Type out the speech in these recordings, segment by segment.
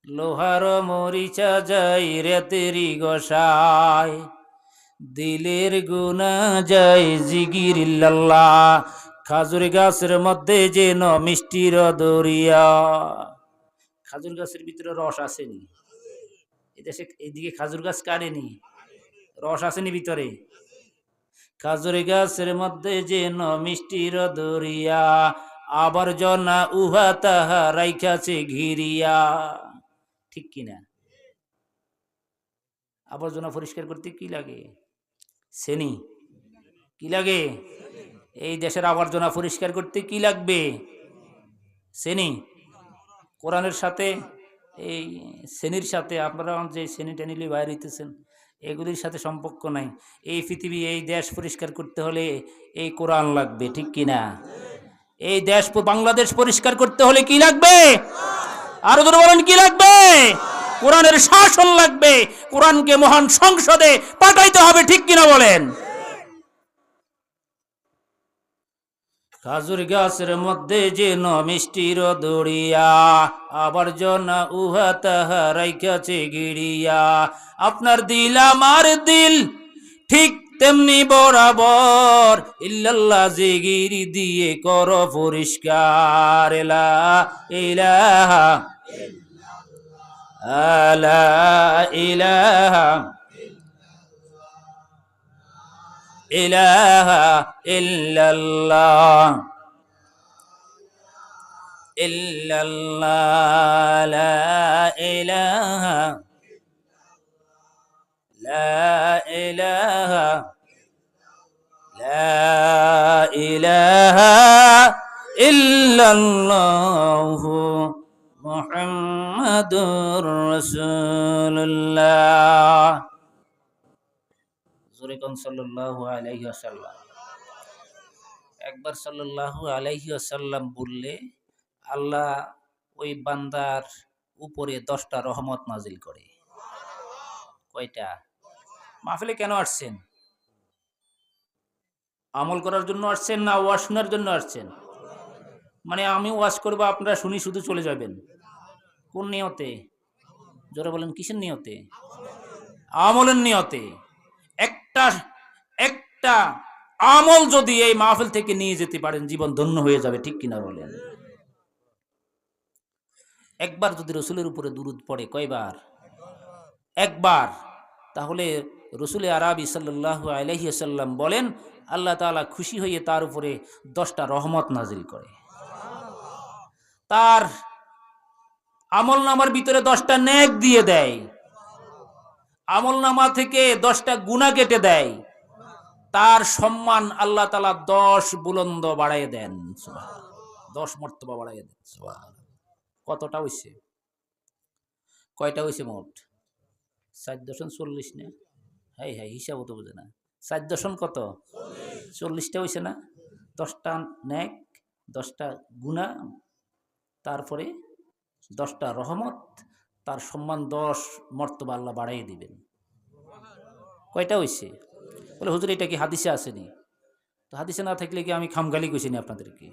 লোহার মরিচা যাই রেতেরি গোসাই, দিলের গুনা যায় জিগিরিল্লাহ। খাজুর গাছের মধ্যে যেন মিষ্টির দরিয়া। খাজুর গাছের ভিতরে রস আসেনি, এদেশে এইদিকে খাজুর গাছ কাটেনি, রস আসেনি ভিতরে। খাজুর গাছের মধ্যে যেন মিষ্টির দরিয়া, আবর্জনা উহা তাহা রাইখাছে ঘিরিয়া। ঠিক কিনা? আবর্জনা পরিষ্কার করতে কি লাগে? সেনি। কি লাগে? এই দেশের আবর্জনা পরিষ্কার করতে কি লাগবে? সেনি। কোরআনের সাথে এই শ্রেণীর সাথে আপনারা যে শ্রেণী টেনিলি বাইরে হইতেছেন, এগুলির সাথে সম্পর্ক নাই। এই পৃথিবী, এই দেশ পরিষ্কার করতে হলে এই কোরআন লাগবে। ঠিক কিনা? এই দেশ বাংলাদেশ পরিষ্কার করতে হলে কি লাগবে? আরো জোরে বলেন, কি লাগবে? কোরআনের শাসন লাগবে। কোরআনকে মহান সংসদে পাঠাইতে হবে। ঠিক কিনা বলেন? খাজুর গাছের মধ্যে যেন মিষ্টির দড়িয়া, আবর্জনা উহা তাহা রাইখাছে গিরিয়া। আপনার দিল আমার দিল ঠিক তেমনি বরাবর, ইল্লাল্লাহ জিগিরি দিয়ে করো পরিষ্কার। লা ইলাহা লা ইলাহা ইলাহা ইল্লাল্লাহ ইল্লাল্লাহ লা ইলাহা লা ইলাহা লা ইলাহা ইল্লাল্লাহ মুহাম্মাদুর রাসূলুল্লাহ। জোরে কোন সাল্লাল্লাহু আলাইহি ওয়াসাল্লাম। একবার সাল্লাল্লাহু আলাইহি ওয়াসাল্লাম বললে আল্লাহ ওই বান্দার উপরে 10টা রহমত নাজিল করে। কয়টা? মাহফিলে কেন আসছেন? আমল করার জন্য আসছেন না ওয়াজ শোনার জন্য আসছেন? মানে আমি ওয়াজ করবো, আপনারা শুনি শুধু চলে যাবেন? কোন নিয়তে? জোরে বলেন, কিসের নিয়তে? আমলের নিয়তে। একটা একটা আমল যদি এই মাহফিল থেকে নিয়ে যেতে পারেন, জীবন ধন্য হয়ে যাবে। ঠিক কিনা বলেন? একবার যদি রসুলের উপরে দুরূদ পড়ে, কয়বার? একবার। তাহলে রসুল আরবি সাল্লাল্লাহু আলাইহি ওয়াসাল্লাম বলেন আল্লাহ তাআলা খুশি হয়ে তার উপরে 10টা রহমত নাজিল করে। তার আমল নামার ভিতরে 10টা নেক দিয়ে দেয়, আমল নামা থেকে 10টা গুনাহ কেটে দেয়। তার সম্মান আল্লাহ তাআলা 10 বুলন্দ বাড়ায় দেন। সুবহানাল্লাহ। 10 মর্তবা বাড়ায় দেন। সুবহানাল্লাহ। কতটা হইছে? কয়টা হইছে মোট? 4.40 না? হাই হাই, হিসাবও তো বুঝে না। 4 কত? 40টা হইছে না? 10টা নেক, 10টা গুনাহ, তারপরে 10টা রহমত, তার সম্মান 10 মর্তবা আল্লাহ বাড়াই দিবেন। কয়টা হইছে? বলে হুজুর এটা কি হাদিসে আসেনি? তো হাদিসে না থাকলে কি আমি খামগালি কইছিনি আপনাদেরকে?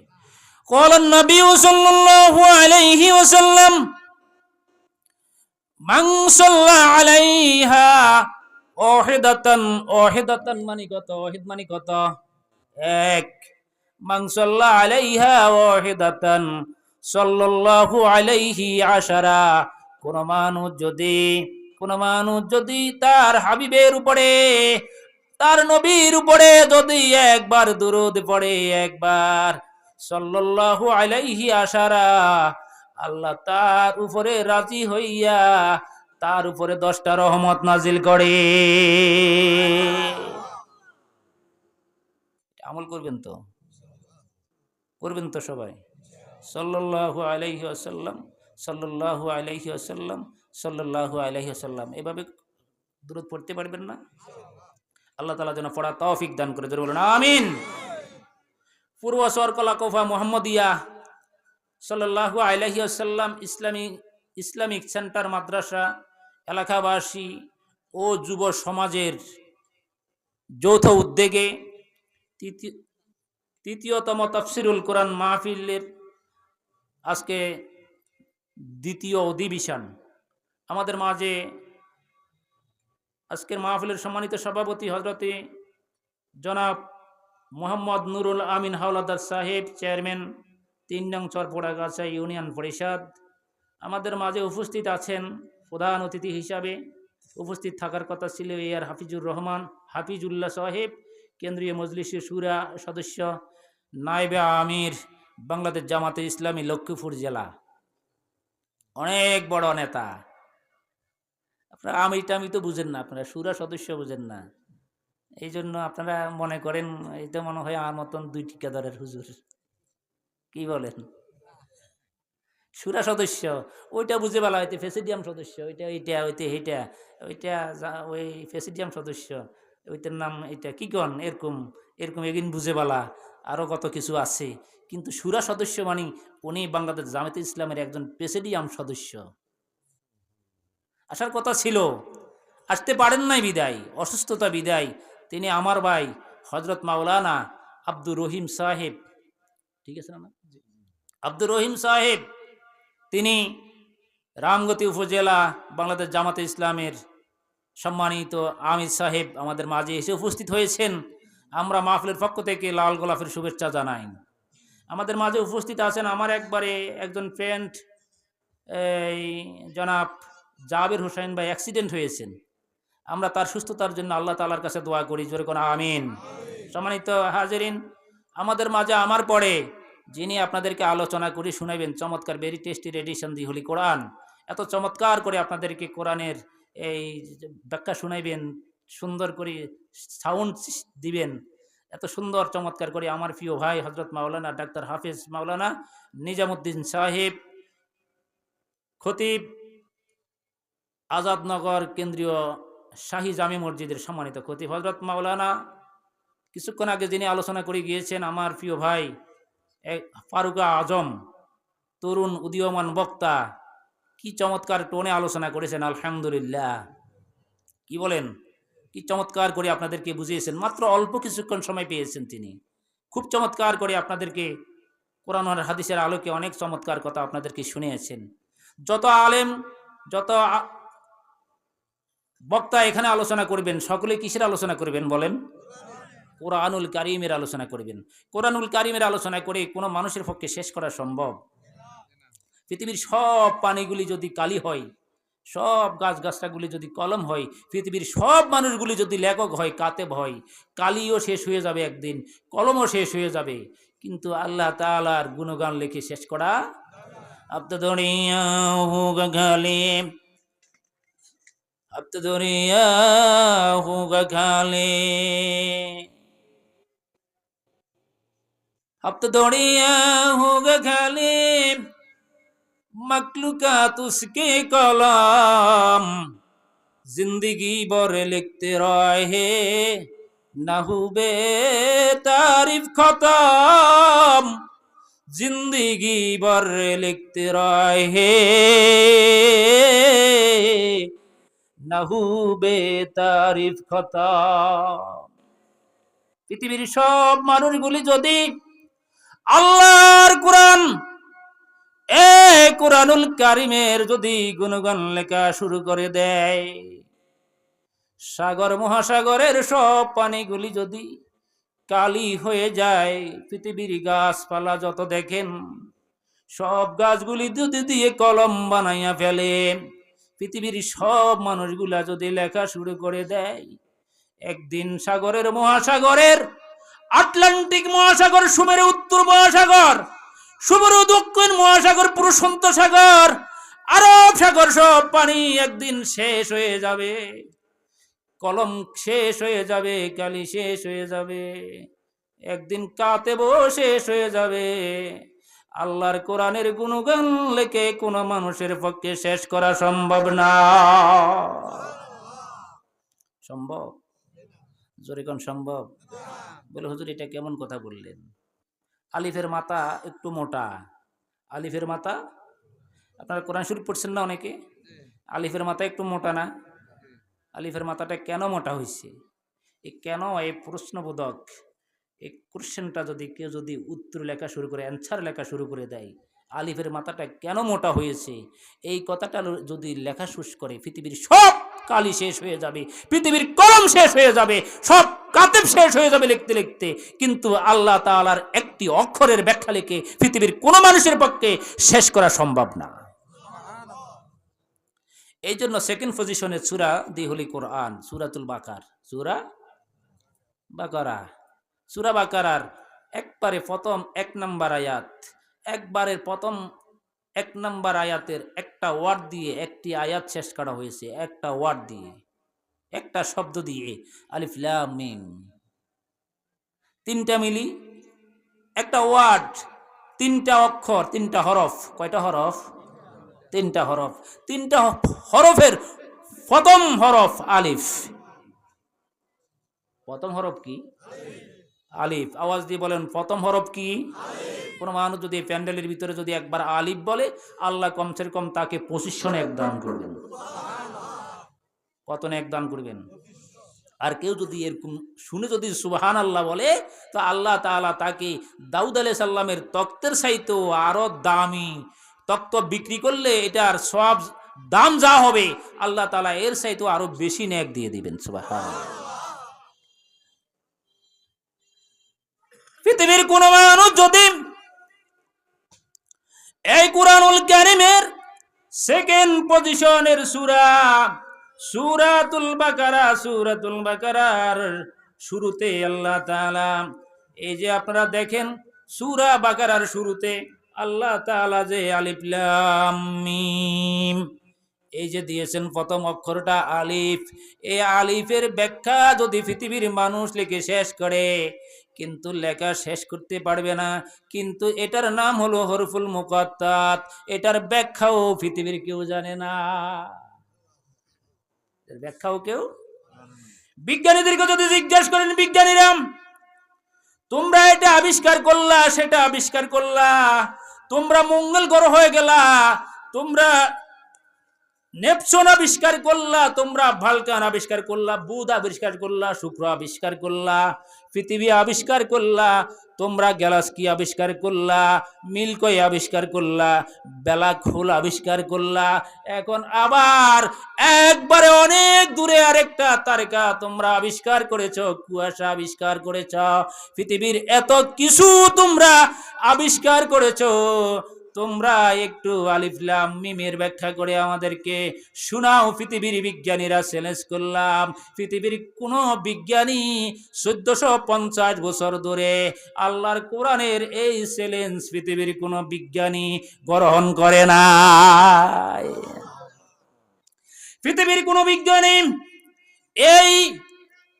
ক্বালান নবী সাল্লাল্লাহু আলাইহি ওয়াসাল্লাম মান সাল্লা আলাইহা ওয়াহিদাতান। ওয়াহিদাতান মানে কত? ওয়াহিদ মানে কত? এক। মান সাল্লা আলাইহা ওয়াহিদাতান সাল্লাল্লাহু আলাইহি আশারা। কোন মানুষ যদি তার হাবিবের উপরে, তার নবীর উপরে যদি একবার দুরূদ পড়ে, একবার সাল্লাল্লাহু আলাইহি আশারা, আল্লাহ তার উপরে রাজি হইয়া তার উপরে 10টা রহমত নাজিল করে। আমল করবেন তো? করবেন তো সবাই? সাল্লাল্লাহু আলাইহি ওয়াসাল্লাম, সাল্লাল্লাহু আলাইহি ওয়াসাল্লাম, সাল্লাল্লাহু আলাইহি ওয়াসাল্লাম, এভাবে দুরূদ পড়তে পারবেন না? আল্লাহ তাআলা যেন পড়া তৌফিক দান করে। জোরে বলুন আমিন। পূর্ব সরকলা কোফা মুহাম্মদিয়া সাল্লাল্লাহু আলাইহি ওয়াসাল্লাম ইসলামিক সেন্টার মাদ্রাসা এলাকাবাসী ও যুব সমাজের যৌথ উদ্যোগে তৃতীয়তম তাফসিরুল কোরআন মাহফিলের আজকে দ্বিতীয় অধিবেশন। আমাদের মাঝে আজকের মাহফিলের সম্মানিত সভাপতি হজরতে জনাব মোহাম্মদ নুরুল আমিন হাওলাদার সাহেব, চেয়ারম্যান ৩ নং চরপোড়াগাছা ইউনিয়ন পরিষদ, আমাদের মাঝে উপস্থিত আছেন। প্রধান অতিথি হিসাবে উপস্থিত থাকার কথা ছিল এআর হাফিজুর রহমান হাফিজুল্লাহ সাহেব, কেন্দ্রীয় মজলিসের শুরা সদস্য, নায়েবে আমির, বাংলাদেশ জামাতে ইসলামী লক্ষ্মীপুর জেলা, অনেক বড় নেতা। আপনারা আমিরটা আমি তো বুঝেন না, আপনারা শুরা সদস্য বুঝেন না, এই জন্য আপনারা মনে করেন এটা মনে হয় আমার মতন 2 ঠিকাদারের হুজুর। কি বলেন? শুরা সদস্য ওইটা বুঝে বলা হইতে প্রেসিডিয়াম সদস্য, ওইটা এইটা হইতে এইটা ওইটা ওই প্রেসিডিয়াম সদস্য, ওইটার নাম এটা কি কন, এরকম এরকম এগিন বুঝে বলা, আরও কত কিছু আছে। কিন্তু শুরা সদস্য মানে উনি বাংলাদেশ জামাতে ইসলামের একজন প্রেসিডিয়াম সদস্য। আসার কথা ছিল, আসতে পারেন নাই বিদায়, অসুস্থতা বিদায় তিনি আমার ভাই হজরত মাওলানা আব্দুর রহিম সাহেব, ঠিক আছে না, আব্দুর রহিম সাহেব, তিনি রামগতি উপজেলা বাংলাদেশ জামাতে ইসলামের সম্মানিত আমির সাহেব আমাদের মাঝে এসে উপস্থিত হয়েছেন। আমরা মাহফিলের পক্ষ থেকে লাল গোলাপের শুভেচ্ছা জানাই। আমাদের মাঝে উপস্থিত আছেন আমার একবারে একজন ফ্রেন্ড, এই জনাব জাবির হোসেন ভাই, অ্যাক্সিডেন্ট হয়েছেন। আমরা তার সুস্থতার জন্য আল্লাহ তাআলার কাছে দোয়া করি, জোরে কোন আমিন। সম্মানিত হাজিরিন, আমাদের মাঝে আমার পরে যিনি আপনাদেরকে আলোচনা করে শুনাইবেন, চমৎকার ভেরি টেস্টি রেডিশন দি হোলি কোরআন, এত চমৎকার করে আপনাদেরকে কোরআনের এই ব্যাখ্যা শুনাইবেন, সুন্দর করে সাউন্ড দিবেন, এত সুন্দর চমৎকার করে আমার প্রিয় ভাই হজরত মাওলানা ডাক্তার হাফিজ মাওলানা নিজামুদ্দিন সাহেব, খতিব আজাদনগর কেন্দ্রীয় শাহী জামি মসজিদের সম্মানিত খতিব হজরত মাওলানা, কিছুক্ষণ আগে যিনি আলোচনা করে গিয়েছেন আমার প্রিয় ভাই ফারুক আজম, তরুণ উদীয়মান বক্তা, কি চমৎকার টোনে আলোচনা করেছেন, আলহামদুলিল্লাহ। কি বলেন, কি চমৎকার করে আপনাদেরকে বুঝিয়েছেন, মাত্র অল্প কিছুক্ষণ সময় পেয়েছেন তিনি, খুব চমৎকার করে আপনাদেরকে কোরআন আর হাদিসের আলোকে অনেক চমৎকার কথা আপনাদেরকে শুনিয়েছেন। যত আলেম, যত বক্তা এখানে আলোচনা করবেন, সকলে কিসের আলোচনা করবেন বলেন? কোরআনুল কারীমের আলোচনা করবেন। কোরআনুল কারীমের আলোচনা করে কোনো মানুষের পক্ষে শেষ করা সম্ভব? পৃথিবীর সব পানিগুলি যদি কালি হয়, সব গাছগাছরাগুলি যদি কলম হয়, পৃথিবীর সব মানুষগুলি যদি লেখক হয়, কাতেব হয়, কালিও শেষ হয়ে যাবে একদিন, কলমও শেষ হয়ে যাবে, কিন্তু আল্লাহ তাআলার গুণগান লিখে শেষ করা আব্দুদরিয়া হোগা গালে, আব্দুদরিয়া হোগা গালে, আব্দুদরিয়া হোগা গালে, मखलूकात उसके कलाम, जिंदगी भर लिखते रहे, न हुए तारीफ खत्म, जिंदगी भर लिखते रहे, न हुए तारीफ खत्म। পৃথিবীর সব মানুষগুলি যদি আল্লাহর কোরআন, কোরআনুল কারীমের যদি গুণগান লেখা শুরু করে দেয়, সাগর মহাসাগরের সব পানিগুলি যদি কালি হয়ে যায়, পৃথিবীর গাছপালা যত দেখেন সব গাছগুলি যদি দিয়ে কলম বানাইয়া ফেলে, পৃথিবীর সব মানুষগুলা যদি লেখা শুরু করে দেয়, একদিন সাগরের মহাসাগরের, আটলান্টিক মহাসাগর, সুমেরু উত্তর মহাসাগর, সুমেরু দক্ষিণ মহাসাগর, প্রশান্ত সাগর, আরব সাগর, সব পানি একদিন শেষ হয়ে যাবে, কলম শেষ হয়ে যাবে, কালি শেষ হয়ে যাবে, একদিন কাতেব শেষ হয়ে যাবে। আল্লাহর কোরআনের গুণগান লেখে কোনো মানুষের পক্ষে শেষ করা সম্ভব না। সম্ভব? জোরে কোন সম্ভব? বলে হুজুর এটা কেমন কথা বললেন? আলিফের মাথা একটু মোটা, আলিফের মাথা, আপনারা কোরআন শরীফ পড়ছেন না অনেকে, আলিফের মাথা একটু মোটা না? আলিফের মাথাটা কেন মোটা হয়েছে, এই কেন, এই প্রশ্নবোধক এই কোশ্চেনটা যদি কেউ যদি উত্তর লেখা শুরু করে, অ্যান্সার লেখা শুরু করে দেয়, আলিফের মাথাটা কেন মোটা হয়েছে, এই কথাটা যদি লেখা শেষ করে পৃথিবীর সব কালি শেষ হয়ে যাবে, পৃথিবীর কলম শেষ হয়ে যাবে, সব কাতেব শেষ হয়ে যাবে লিখতে লিখতে, কিন্তু আল্লাহ তাআলার একটি অক্ষরের ব্যাখ্যা লিখে পৃথিবীর কোনো মানুষের পক্ষে শেষ করা সম্ভব না। এই জন্য সেকেন্ড পজিশনে সূরা দি হোলি কোরআন, সূরাতুল বাকার, সূরা বাকারার একবারে প্রথম 1 নম্বর আয়াত, একবারের প্রথম 1 নম্বর আয়াতের একটা ওয়ার্ড দিয়ে একটি আয়াত শেষ করা হয়েছে, একটা ওয়ার্ড দিয়ে, একটা শব্দ দিয়ে, আলিফ লাম মিম। 3টা মিলি একটা ওয়ার্ড, 3টা অক্ষর, 3টা হরফ। কয়টা হরফ? 3টা হরফ। 3টা হরফের প্রথম হরফ আলিফ। প্রথম হরফ কি? আলিফ। আওয়াজ দিয়ে বলেন, প্রথম হরফ কি? কোন মানুষ যদি প্যান্ডেলের ভিতরে যদি একবার আলিফ বলে, আল্লাহ কমসে কম তাকে 25 এক দান করবেন। কত এক দান করবেন? আর কেউ যদি এরকম শুনে যদি সুবহানাল্লাহ বলে, তো আল্লাহ তাআলা তাকে দাউদ আলাইহিস সালামের তক্তের চাইতেও আরো দামি তক্ত বিক্রি করলে এটার সব দাম যা হবে, আল্লাহ তাআলা এর চাইতেও আরো বেশি নেক দিয়ে দিবেন। সুবহানাল্লাহ। পৃথিবীর কোন মানুষ যদি এই কুরআনুল কারীমের সেকেন্ড পজিশনের সূরাতুল বাকারার শুরুতে আল্লাহ তাআলা, এই যে আপনারা দেখেন সূরা বাকারার শুরুতে আল্লাহ তাআলা যে আলিফ লাম মিম এই যে দিয়েছেন প্রথম অক্ষরটা আলিফ, এই আলিফের ব্যাখ্যা যদি পৃথিবীর মানুষ লিখে শেষ করে, কিন্তু লেখা শেষ করতে পারবে না। কিন্তু এটার নাম হলো হরফুল মুকাত্তাত, এটার ব্যাখ্যাও পৃথিবীর কেউ জানে না। এর ব্যাখ্যাও কেউ, বিজ্ঞানীদেরকে যদি জিজ্ঞেস করেন, বিজ্ঞানীরা তোমরা এটা আবিষ্কার করলা, সেটা আবিষ্কার করলা, তোমরা মঙ্গল গ্রহ হয়ে গেলা, তোমরা নেপচুন আবিষ্কার করলা, তোমরা ভালকান আবিষ্কার করলা, বুধ আবিষ্কার করলা, শুক্র আবিষ্কার করলা, পৃথিবী আবিষ্কার করলা, তোমরা গ্যালাক্সি আবিষ্কার করলা, মিল্কি আবিষ্কার করলা, ব্ল্যাক হোল আবিষ্কার করলা, এখন আবার একবারে অনেক দূরে আরেকটা তারকা তোমরা আবিষ্কার করেছো, কুয়াশা আবিষ্কার করেছো, পৃথিবীর এত কিছু তোমরা আবিষ্কার করেছো। তোমরা একটু আলিফ লাম মিমের ব্যাখ্যা করে আমাদেরকে শোনাও। পৃথিবীর বিজ্ঞানীরা চ্যালেঞ্জ করলাম, পৃথিবীর কোন বিজ্ঞানী 1450 বছর ধরে আল্লাহর কোরআনের এই চ্যালেঞ্জ পৃথিবীর কোন বিজ্ঞানী গ্রহণ করে না। পৃথিবীর কোন বিজ্ঞানী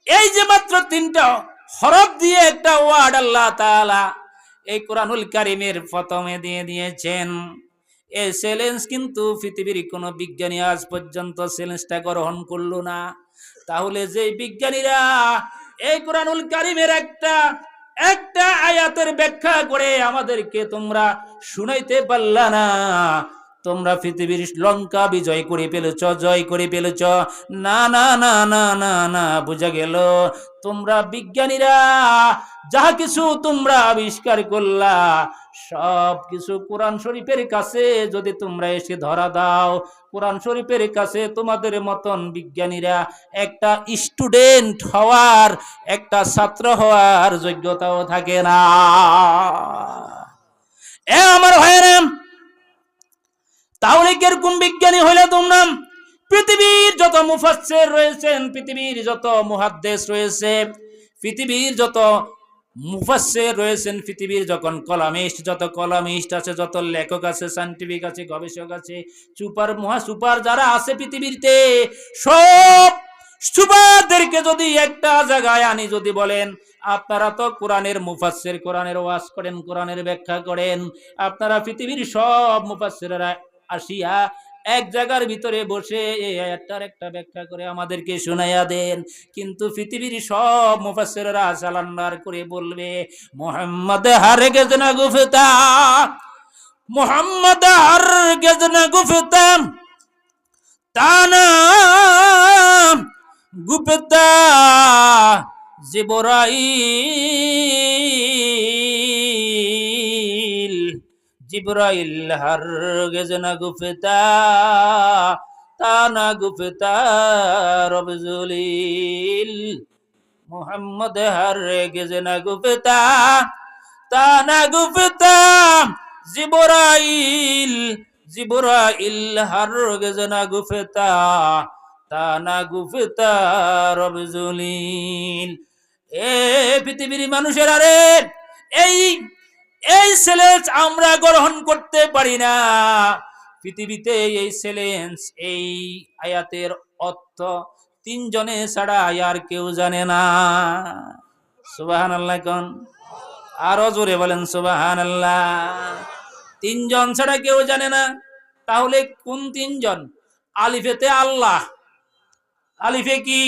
এই যে মাত্র 3টা হরফ দিয়ে একটা ওয়ার্ড আল্লাহ তাআলা এই কোরআনুল কারীমের প্রথমে দিয়ে দিয়েছেন, এই চ্যালেঞ্জ কিন্তু পৃথিবীর কোন বিজ্ঞানী আজ পর্যন্ত চ্যালেঞ্জটা গ্রহণ করলো না। তাহলে যে বিজ্ঞানীরা এই কোরআনুল কারীমের একটা আয়াতের ব্যাখ্যা করে আমাদেরকে তোমরা শুনাইতে পারলা না, তোমরা পৃথিবীর লঙ্কা বিজয় করে ফেলেছ, জয় করে ফেলেছ। না না না না না না, বুঝা গেল তোমরা বিজ্ঞানীরা যাহা কিছু তোমরা আবিষ্কার করলা সব কিছু কোরআন শরীফের কাছে যদি তোমরা এসে ধরা দাও, কোরআন শরীফের কাছে তোমাদের মতন বিজ্ঞানীরা একটা স্টুডেন্ট হওয়ার, একটা ছাত্র হওয়ার যোগ্যতাও থাকে না। আমার ভাইয়েরা, তাহলে কিরকম বিজ্ঞানী হইলে তোমরা? পৃথিবীর যত মুফাসসির রয়েছেন, পৃথিবীর যত মুহাদ্দিস রয়েছে, পৃথিবীর যত মুফাসসির রয়েছেন, পৃথিবীর যত কলামিস্ট আছে, যত লেখক আছে, সায়েন্টিফিক আছে, গবেষক আছে, সুপার যারা আছে পৃথিবীতে, সব সুপারদেরকে যদি একটা জায়গায় আনি, যদি বলেন আপনারা তো কোরআনের মুফাসসির, কোরআনের ওয়াজ করেন, কোরআনের ব্যাখ্যা করেন, আপনারা পৃথিবীর সব মুফাসসিররা আসিয়া এক জায়গার ভিতরে বসে এই আয়াতটার একটা ব্যাখ্যা করে আমাদেরকে শোনাইয়া দেন, কিন্তু পৃথিবীর সব মুফাসসিররা সালান্ডার করে বলবে মুহাম্মদ হারগিজ না গুফতা, মুহাম্মদ হারগিজ না গুফতা, তানা গুপ্তা জিবরাইল, জিবরাইল হরগিজ না গুফতা, তা না গুফতা রবজুলিল। মুহাম্মদ হরগিজ না গুফতা, তা না গুফতা জিবরাইল। জিবরাইল হরগিজ না গুফতা, তা না গুফতা রবজুলিল। এ পৃথিবীর মানুষের, আরে এই এই চ্যালেঞ্জ আমরা গ্রহণ করতে পারি না। পৃথিবীতে এই চ্যালেঞ্জ, এই আয়াতের অর্থ তিনজনে ছাড়া আর কেউ জানে না। সুবহানাল্লাহ কোন, আরো জোরে বলেন সুবহানাল্লাহ। তিনজন ছাড়া কেউ জানে না। তাহলে কোন তিনজন? আলিফেতে আল্লাহ। আলিফে কি?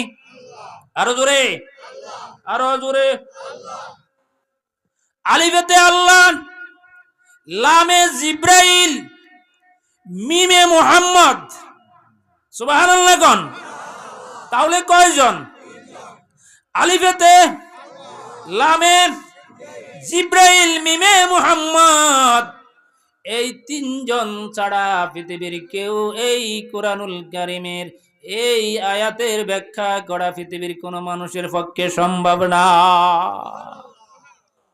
আরো জোরে, আরো জোরে। আলিফেতে আল্লাহ, লামে জিব্রাইল, মিমে মুহাম্মদ। সুবহানাল্লাহ কোন। তাহলে কয়জন? আলিফেতে, লামে জিব্রাইল, মিমে মুহাম্মদ। এই তিনজন ছাড়া পৃথিবীর কেউ এই কোরআনুল কারীমের এই আয়াতের ব্যাখ্যা করা পৃথিবীর কোন মানুষের পক্ষে সম্ভব না।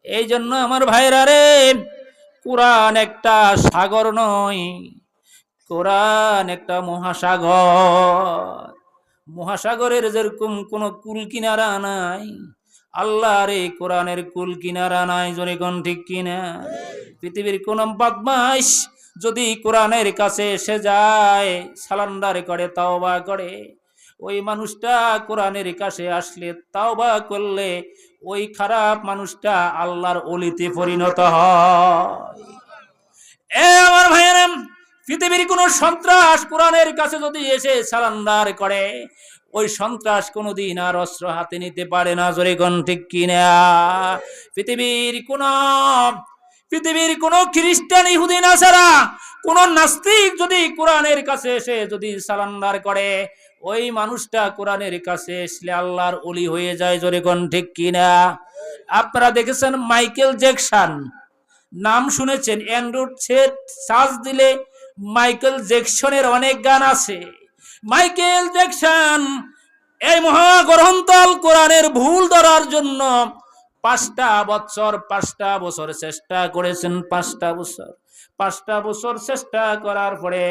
এই জন্য আমার ভাইরা রে, কোরআন একটা সাগর নয়, কোরআন একটা মহাসাগর। মহাসাগরের যেরকম কোন কুল কিনারা নাই, আল্লাহর এই কোরআনের কুল কিনারা নাই। জোরে কোন ঠিক কিনা? পৃথিবীর কোন বদমাইশ যদি কোরআনের কাছে এসে যায়, সালান্ডার করে, তাওবা করে, ওই মানুষটা কোরআনের কাছে আসলে, তাওবা করলে, ওই খারাপ মানুষটা আল্লাহর ওলিতে পরিণত হয়। এ আমার ভাইয়েরা, পৃথিবীর কোন সন্ত্রাস কোরআনের কাছে যদি এসে সালান্ডার করে, ওই সন্ত্রাস কোনদিন আর অস্ত্র হাতে নিতে পারে না। জোরে কোন ঠিক কিনা? পৃথিবীর কোন খ্রিস্টান, ইহুদি, নাসারা, কোন নাস্তিক যদি কোরআনের কাছে এসে যদি সালান্ডার করে, ওই মানুষটা কোরআনের কাছে আসলে আল্লাহর ওলি হয়ে যায়। জোরে কোন ঠিক কিনা? আপনারা দেখেছেন মাইকেল জ্যাকসন, নাম শুনেছেন? অ্যান্ড্রয়েড সেট সার্চ দিলে মাইকেল জ্যাকসনের অনেক গান আছে। মাইকেল জ্যাকসন এই মহাগ্রন্থল কোরআনের ভুল ধরার জন্য 5টা বছর চেষ্টা করেছেন। 5টা বছর চেষ্টা করার পরে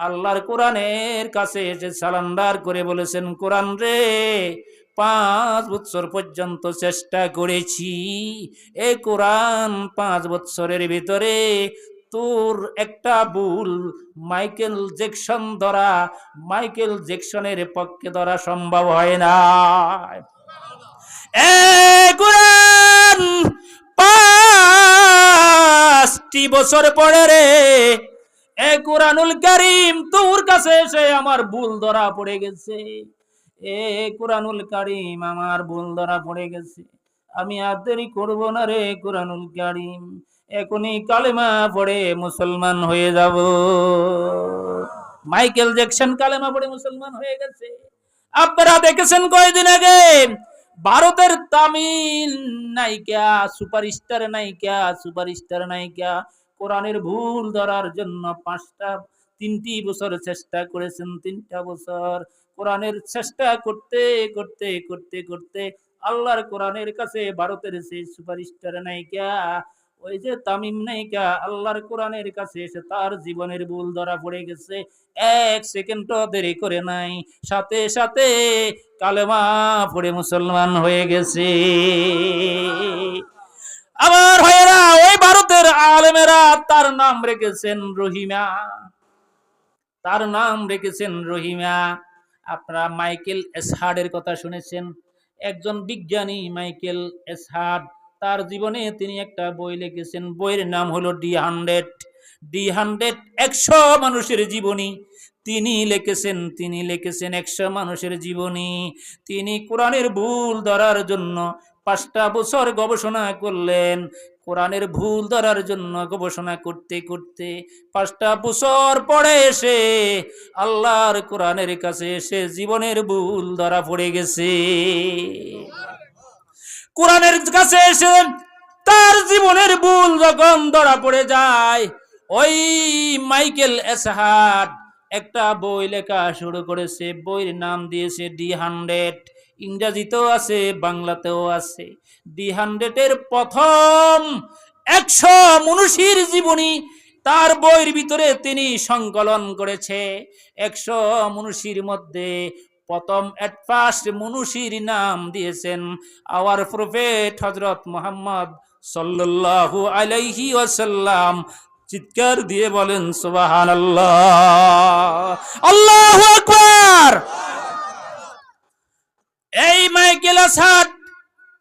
আল্লাহর কোরআনের কাছে এসে সালান্ডার করে বলেছেন, কোরআন রে, 5 বছর পর্যন্ত চেষ্টা করেছি, এই কোরআন 5 বছরের ভিতরে তোর একটা ভুল মাইকেল জ্যাকসনের পক্ষে ধরা সম্ভব হয় না। কোরআন 5টি বছর পরে রে, কোরআনুল কারীম তোর কাছে এসে আমার ভুল ধরা পড়ে গেছে। কোরআনুল কারীম আমার ভুল ধরা পড়ে গেছে, আমি আর দেরি করব না রে কোরআনুল কারীম, এখনই কালেমা পড়ে মুসলমান হয়ে যাব। মাইকেল জ্যাকসন কালেমা পড়ে মুসলমান হয়ে গেছে। আপনারা দেখেছেন কয়েকদিন আগে ভারতের তামিল নায়িকা, সুপারস্টার নায়িকা কোরআনের ভুল ধরার জন্য 3টি বছর চেষ্টা করেছেন। 3টা বছর কোরআনের চেষ্টা করতে করতে করতে করতে আল্লাহর কোরআনের কাছে ভারতের সেই সুপারস্টার নায়িকা, ওই যে তামিম নায়িকা, আল্লাহর কোরআনের কাছে এসে তার জীবনের ভুল ধরা পড়ে গেছে। 1 সেকেন্ডও দেরি করে নাই, সাথে সাথে কালেমা পড়ে মুসলমান হয়ে গেছে। আমার ভাইয়েরা, ওই ভারতের আলেমেরা তার নাম রেখেছেন রহিমা। আপনারা মাইকেল এসহার্ডের কথা শুনেছেন? একজন বিজ্ঞানী মাইকেল এসহার্ড, তার জীবনে তিনি একটা বই লিখেছেন, বইয়ের নাম হলো D100, 100 মানুষের জীবনী তিনি লিখেছেন। 100 মানুষের জীবনী। তিনি কোরআনের ভুল ধরার জন্য 5টা বছর গবেষণা করলেন। কোরআনের ভুল ধরার জন্য গবেষণা করতে করতে 5টা বছর পরে এসে আল্লাহর কোরআনের কাছে এসে জীবনের ভুল ধরা পড়ে গেছে। কোরআনের কাছে এসে তার জীবনের ভুল যখন ধরা পড়ে যায়, ওই মাইকেল এসহাট একটা বই লেখা শুরু করেছে, বইয়ের নাম দিয়েছে D100। ইংরেজিতেও আছে, বাংলাতেও আছে। D100-এর প্রথম 100 মনীষীর জীবনী তার বইয়ের ভিতরে তিনি সংকলন করেছে। 100 মনীষীর মধ্যে প্রথম ফার্স্ট মনীষীর নাম দিয়েছেন আওয়ার প্রফেট হযরত মুহাম্মদ সাল্লাল্লাহু আলাইহি ওয়াসাল্লাম। চিৎকার দিয়ে বলেন সুবহানাল্লাহ, আল্লাহু আকবার। এই মাইকেল আসাদ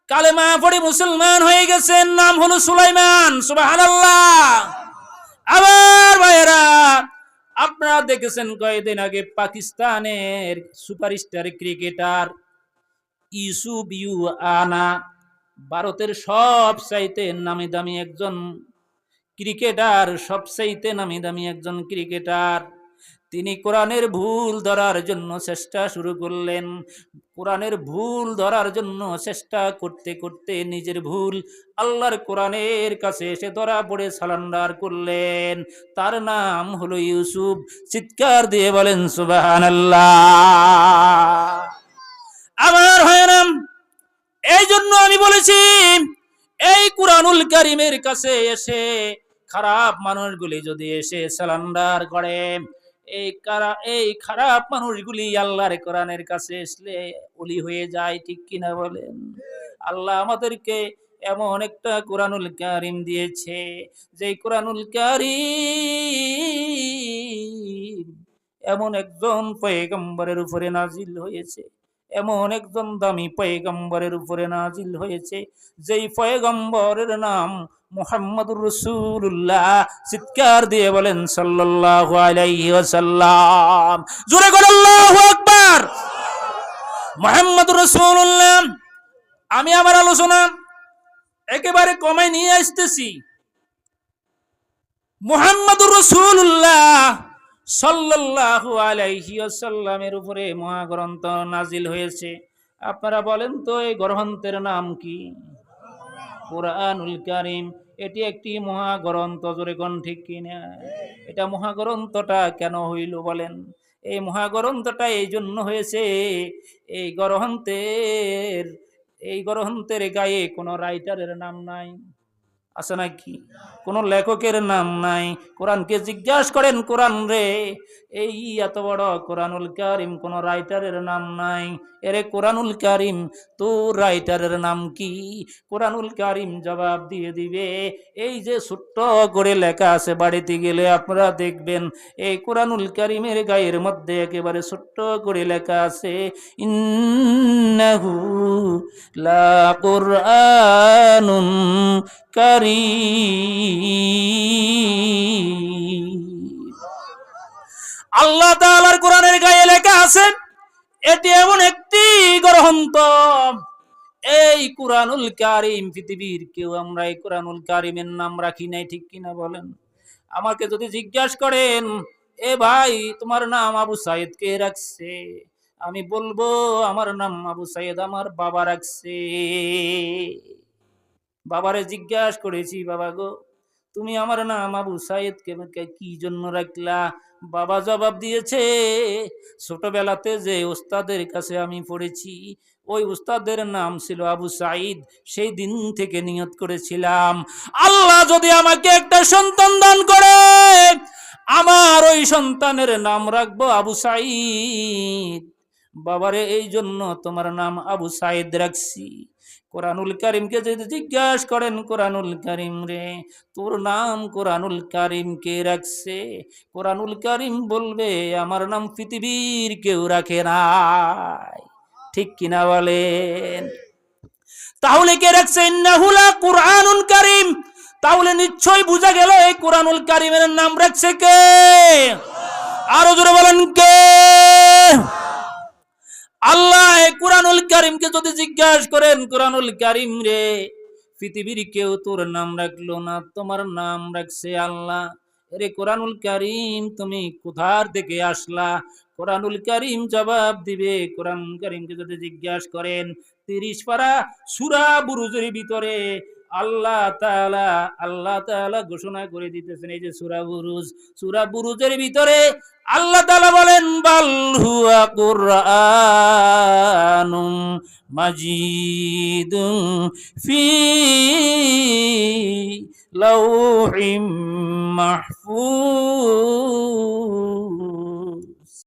কালেমা পড়ে মুসলমান হয়ে গেছেন, নাম হলো সুলাইমান। সুবহানাল্লাহ। আবার ভাইরা, আপনারা দেখেছেন কয়েকদিন আগে পাকিস্তানের সুপারস্টার ক্রিকেটার ইউসুফ আনা, ভারতের সবচাইতে নামি দামি একজন ক্রিকেটার, সবচাইতে নামি দামি একজন ক্রিকেটার। তিনি কোরআনের ভুল ধরার জন্য চেষ্টা শুরু করলেন। কোরআনের ভুল ধরার জন্য চেষ্টা করতে করতে নিজের ভুল আল্লাহর কোরআনের কাছে এসে ধরা পড়ে সারেন্ডার করলেন। তার নাম হলো ইউসুফ। চিৎকার দিয়ে বলেন সুবহানাল্লাহ। আমার হয়রাম, এই জন্য আমি বলেছি এই কুরআনুল কারীমের কাছে এসে খারাপ মানুষগুলি যদি এসে সারেন্ডার করে, এই খারাপ মানুষগুলি আল্লাহর কোরআনের কাছে আসলে ওলি হয়ে যায়। ঠিক কিনা বলেন? আল্লাহ আমাদেরকে এমন একটা কুরআনুল কারীম দিয়েছে, যে কুরআনুল কারীম এমন একজন পয়গম্বরের উপরে নাজিল হয়েছে, এমন একজন দামি পয়গম্বরের উপরে নাজিল হয়েছে, যেই পয়গম্বরের নাম মুহাম্মদুর রাসূলুল্লাহ। চিৎকার দিয়ে বলেন সাল্লাল্লাহু আলাইহি ওয়াসাল্লাম। জোরে বলেন আল্লাহু আকবার। মুহাম্মদুর রাসূলুল্লাহ। আমি আমার আলোচনা একেবারে কমায় নিয়ে আসতেছি। মুহাম্মদুর রাসূলুল্লাহ সাল্লাল্লাহু আলাইহি ওয়াসাল্লামের উপরে মহাগ্রন্থ নাজিল হয়েছে। আপনারা বলেন তো এই গ্রন্থের নাম কি? কুরআনুল কারীম। এটি একটি মহাগ্রন্থ। জোরে কোন ঠিক কিনা? এটা মহাগ্রন্থটা কেন হইল বলেন? এই মহাগ্রন্থটা এই জন্য হয়েছে, এই গ্রন্থের গায়ে কোনো রাইটারের নাম নাই, আছে নাকি? কোন লেখকের নাম নাই। কোরআনকে জিজ্ঞাসা করেন, কোরআন রে, এই এত বড় কোরআনুল কারীম, কোন রাইটারের নাম নাই। এরে কোরআনুল কারীম, তোর রাইটারের নাম কি? কোরআনুল কারীম জবাব দিয়ে দিবে, এই যে ছোট্ট করে লেখা আছে, বাড়িতে গেলে আপনারা দেখবেন এই কোরআনুল কারীমের গায়ের মধ্যে একেবারে ছোট্ট করে লেখা আছে, ইন্নাহু লা কুরআনুন কারীম। আল্লাহ তাআলার কোরআনের গায়ে লেখা আছে এটি এমন একটি গ্রন্থ, এই কুরআনুল কারীম পৃথিবীর কেউ আমরা এই কুরআনুল কারীমের নাম রাখি নাই। ঠিক কিনা বলেন? আমাকে যদি জিজ্ঞাসা করেন, এ ভাই তোমার নাম আবু সাইদ কে রাখছে? আমি বলবো আমার নাম আবু সাইদ আমার বাবা রাখছে। বাবারে জিজ্ঞাসা করেছি, বাবা গো তুমি আমার নাম আবু সাইদ কি জন্য রাখলা? বাবা জবাব দিয়েছে, ছোটবেলাতে যে ওস্তাদের কাছে আমি পড়েছি, ওই উস্তাদের নাম ছিল আবু সাইদ। সেই দিন থেকে নিয়ত করেছিলাম, আল্লাহ যদি আমাকে একটা সন্তান দান করে, আমার ওই সন্তানের নাম রাখবো আবু সাইদ। বাবারে এই জন্য তোমার নাম আবু সাইদ রাখছি। কোরআনুল কারীমকে যদি জিজ্ঞাসা করেন, কোরআনুল কারীম রে তোর নাম কোরআনুল কারীম কে রাখছে? কোরআনুল কারীম বলবে আমার নাম পৃথিবীর কেউ রাখে নাই। ঠিক কিনা বলেন? তাহলে কে রাখছে? ইন্নাহু লা কুরআনুন কারীম। তাহলে নিশ্চয়ই বোঝা গেল এই কোরআনুল কারীমের নাম রাখছে কে? আরো জোরে বলেন কে? আল্লাহ। এই কুরআনুল কারীমকে যদি জিজ্ঞাসা করেন, কোরআনুল কারীম রে পৃথিবীর কেউ তোর নাম রাখলো না, তোমার নাম রাখছে আল্লাহ। রে কোরআনুল কারীম তুমি কোথার থেকে আসলা? কোরআনুল কারীম জবাব দিবে, কোরআন কারীমকে যদি জিজ্ঞাসা করেন 30 পারা সূরা বুরুজের ভিতরে আল্লাহ তাআলা ঘোষণা করে দিতেছেন, এই যে সূরা বুরুজের ভিতরে আল্লাহ তাআলা বলেন, বাল হুয়া কুরআনুম মাজিদুন ফি লাউহিম মাহফুজ।